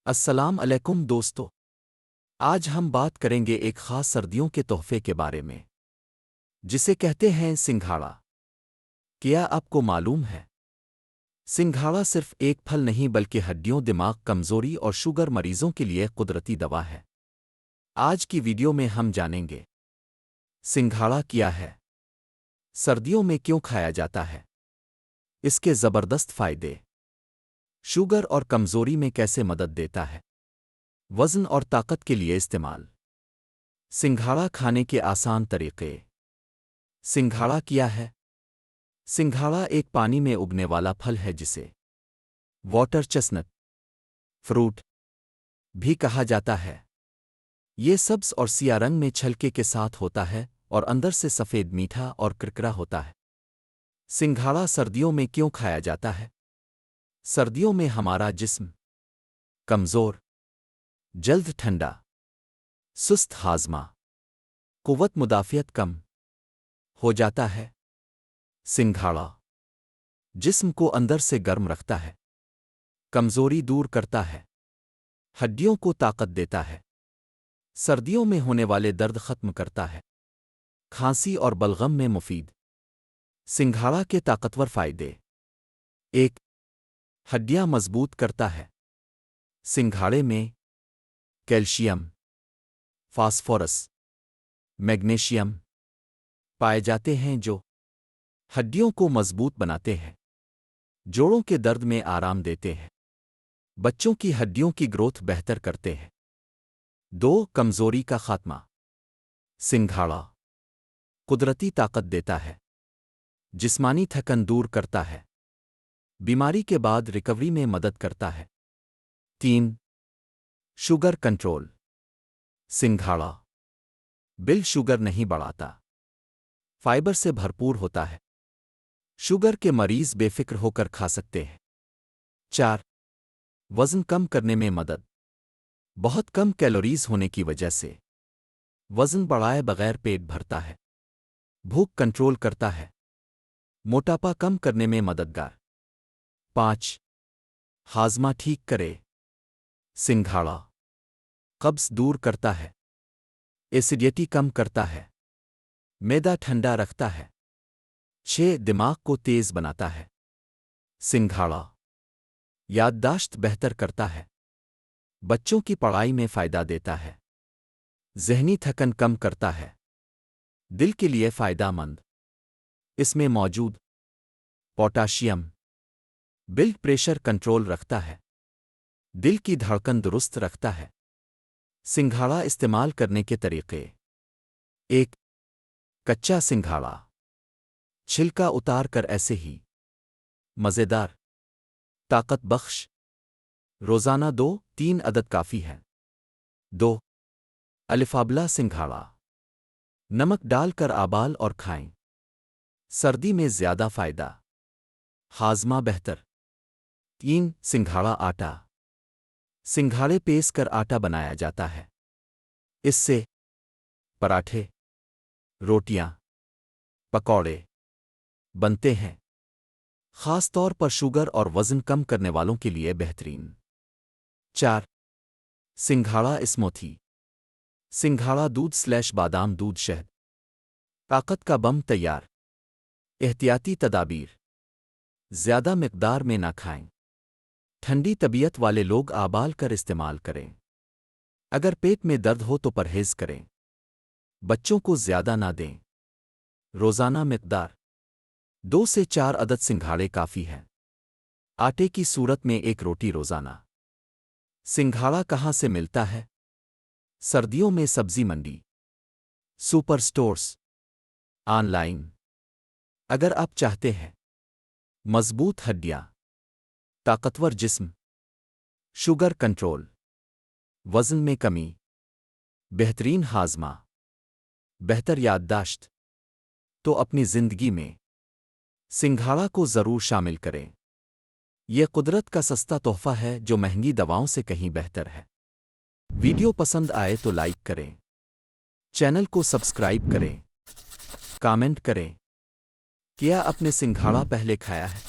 السلام علیکم دوستو، آج ہم بات کریں گے ایک خاص سردیوں کے تحفے کے بارے میں جسے کہتے ہیں سنگھاڑا۔ کیا آپ کو معلوم ہے؟ سنگھاڑا صرف ایک پھل نہیں بلکہ ہڈیوں، دماغ، کمزوری اور شوگر مریضوں کے لیے قدرتی دوا ہے۔ آج کی ویڈیو میں ہم جانیں گے سنگھاڑا کیا ہے، سردیوں میں کیوں کھایا جاتا ہے، اس کے زبردست فائدے، شوگر اور کمزوری میں کیسے مدد دیتا ہے، وزن اور طاقت کے لیے استعمال، سنگھاڑا کھانے کے آسان طریقے۔ سنگھاڑا کیا ہے؟ سنگھاڑا ایک پانی میں اگنے والا پھل ہے جسے واٹر چسنٹ فروٹ بھی کہا جاتا ہے۔ یہ سبز اور سیاہ رنگ میں چھلکے کے ساتھ ہوتا ہے اور اندر سے سفید، میٹھا اور کرکرا ہوتا ہے۔ سنگھاڑا سردیوں میں کیوں کھایا جاتا ہے؟ سردیوں میں ہمارا جسم کمزور، جلد ٹھنڈا، سست ہاضمہ، قوت مدافعت کم ہو جاتا ہے۔ سنگھاڑا جسم کو اندر سے گرم رکھتا ہے، کمزوری دور کرتا ہے، ہڈیوں کو طاقت دیتا ہے، سردیوں میں ہونے والے درد ختم کرتا ہے، کھانسی اور بلغم میں مفید۔ سنگھاڑا کے طاقتور فائدے: 1. ہڈیاں مضبوط کرتا ہے۔ سنگھاڑے میں کیلشیم، فاسفورس، میگنیشیم پائے جاتے ہیں جو ہڈیوں کو مضبوط بناتے ہیں، جوڑوں کے درد میں آرام دیتے ہیں، بچوں کی ہڈیوں کی گروتھ بہتر کرتے ہیں۔ 2. کمزوری کا خاتمہ۔ سنگھاڑا قدرتی طاقت دیتا ہے، جسمانی تھکن دور کرتا ہے، بیماری کے بعد ریکوری میں مدد کرتا ہے۔ 3. Sugar control. سنگھاڑا بل شوگر نہیں بڑھاتا، فائبر سے بھرپور ہوتا ہے، شوگر کے مریض بے فکر ہو کر کھا سکتے ہیں۔ 4. وزن کم کرنے میں مدد۔ بہت کم کیلوریز ہونے کی وجہ سے وزن بڑھائے بغیر پیٹ بھرتا ہے، بھوک کنٹرول کرتا ہے، موٹاپا کم کرنے میں مددگار۔ 5. ہاضمہ ٹھیک کرے۔ سنگھاڑا قبض دور کرتا ہے، ایسیڈیٹی کم کرتا ہے، معدہ ٹھنڈا رکھتا ہے۔ 6. دماغ کو تیز بناتا ہے۔ سنگھاڑا یادداشت بہتر کرتا ہے، بچوں کی پڑھائی میں فائدہ دیتا ہے، ذہنی تھکن کم کرتا ہے، دل کے لیے فائدہ مند۔ اس میں موجود پوٹاشیم بلڈ پریشر کنٹرول رکھتا ہے، دل کی دھڑکن درست رکھتا ہے۔ سنگھاڑا استعمال کرنے کے طریقے: 1. کچا سنگھاڑا چھلکا اتار کر ایسے ہی مزیدار، طاقت بخش، روزانہ 2-3 عدد کافی ہے۔ 2. الفابلا سنگھاڑا نمک ڈال کر آبال اور کھائیں، سردی میں زیادہ فائدہ، ہاضمہ بہتر۔ 3. سنگھاڑا آٹا سنگھاڑے پیس کر آٹا بنایا جاتا ہے، اس سے پراٹھے، روٹیاں، پکوڑے بنتے ہیں، خاص طور پر شوگر اور وزن کم کرنے والوں کے لیے بہترین۔ 4. سنگھاڑا اسموتھی سنگھاڑا دودھ / بادام دودھ شہد، طاقت کا بم تیار۔ احتیاطی تدابیر: زیادہ مقدار میں نہ کھائیں، ٹھنڈی طبیعت والے لوگ آبال کر استعمال کریں، اگر پیٹ میں درد ہو تو پرہیز کریں، بچوں کو زیادہ نہ دیں۔ روزانہ مقدار 2 سے 4 عدد سنگھاڑے کافی ہیں، آٹے کی صورت میں 1 روٹی روزانہ۔ سنگھاڑا کہاں سے ملتا ہے؟ سردیوں میں سبزی منڈی، سپر سٹورز، آن لائن۔ اگر آپ چاہتے ہیں مضبوط ہڈیاں، طاقتور جسم، شوگر کنٹرول، وزن میں کمی، بہترین ہاضمہ، بہتر یادداشت، تو اپنی زندگی میں سنگھاڑا کو ضرور شامل کریں۔ یہ قدرت کا سستا تحفہ ہے جو مہنگی دواؤں سے کہیں بہتر ہے۔ ویڈیو پسند آئے تو لائک کریں، چینل کو سبسکرائب کریں، کامنٹ کریں۔ کیا آپ نے سنگھاڑا پہلے کھایا ہے؟